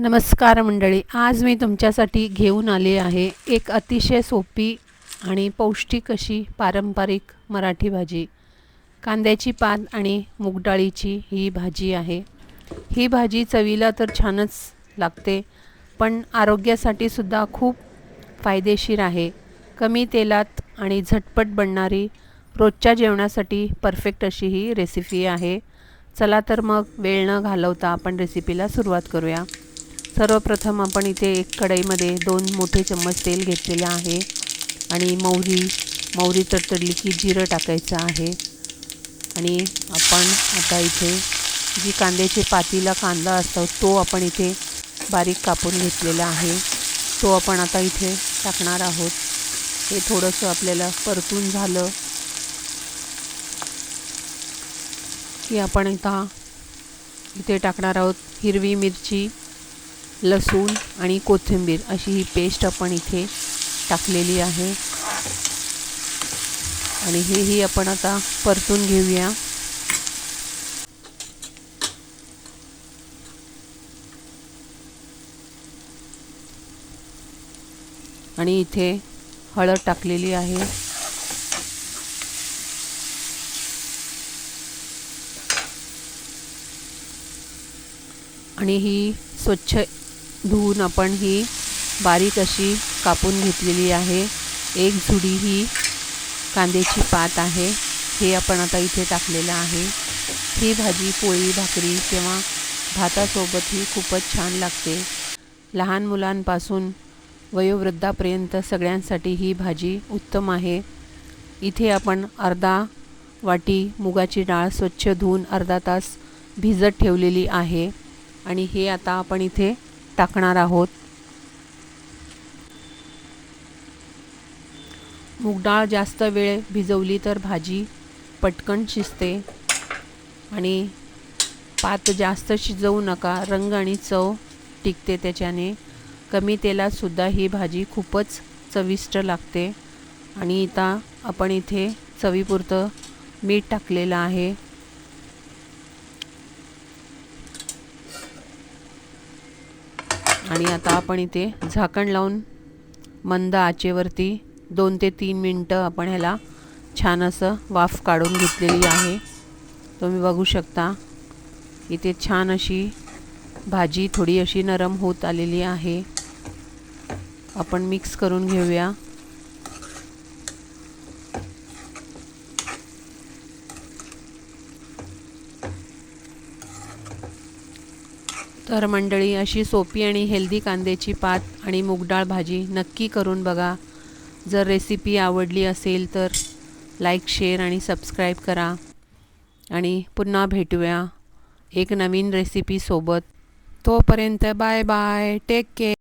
नमस्कार मंडळी, आज मी तुमच्यासाठी घेऊन आले आहे एक अतिशय सोपी आणि पौष्टिक अशी पारंपरिक मराठी भाजी। कांद्याची पात आणि मूग डाळीची ही भाजी आहे। ही भाजी चवीला तर छानच लागते, पण आरोग्यासाठी सुद्धा खूप फायदेशीर आहे। कमी तेलात आणि झटपट बनणारी रोजच्या जेवणासाठी परफेक्ट अशी ही रेसिपी आहे। चला तर मग वेळ न घालवता आपण रेसिपीला सुरुवात करूया। सर्वप्रथम आपण इथे एक कढईमध्ये 2 मोठे चम्मच तेल घेतलेले आहे आणि मोहरी तडतडली की जिरं टाकायचं आहे। आणि आपण आता इथे जी कांद्याची पातीला कांदा असतो तो आपण इथे बारीक कापून घेतलेला आहे, तो आपण आता इथे टाकणार आहोत। हे थोडंसं आपल्याला परतून झालं की आपण इथे टाकणार आहोत हिरवी मिरची, लसूण आणि कोथिंबीर अशी ही पेस्ट आपण इथे टाकलेली आहे आणि हेही आपण आता परतून घेऊया। आणि इथे हळद टाकलेली आहे आणि ही स्वच्छ धुवून आपण ही बारीक अशी कापून घेतलेली आहे। एक जुडी ही कांद्याची पात आहे, हे आपण आता इथे टाकलेलं आहे। ही भाजी पोळी भाकरी किंवा भातासोबत ही खूपच छान लागते। लहान मुलांपासून वयोवृद्धापर्यंत सगळ्यांसाठी ही भाजी उत्तम आहे। इथे आपण अर्धा वाटी मुगाची डाळ स्वच्छ धुवून अर्धा तास भिजत ठेवलेली आहे आणि हे आता आपण इथे टाकणार आहोत। मूग डाळ जास्त वेळ भिजवली तर भाजी पटकन शिजते आणि पात जास्त शिजवू नका, रंग आणि चव टिकते त्याच्याने। कमी तेलात सुद्धा ही भाजी खूपच चविष्ट लागते। आणि आता आपण इथे चवीपुरतं मीठ टाकलेलं आहे आणि आता आपण इथे झाकण लावून मंद आचेवरती 2 ते 3 मिनिटं आपण ह्याला छान असं वाफ काढून घेतलेली आहे। तुम्ही बघू शकता इथे छान अशी भाजी थोडी अशी नरम होत आलेली आहे। आपण मिक्स करून घेऊया। तर मंडळी, अशी सोपी आणि हेल्दी कांद्याची पात आणि मूग डाळ भाजी नक्की करून बघा। जर रेसिपी आवडली असेल तर लाईक, शेअर आणि सबस्क्राईब करा आणि पुन्हा भेटूया एक नवीन रेसिपी सोबत। तोपर्यंत बाय बाय, टेक केअर।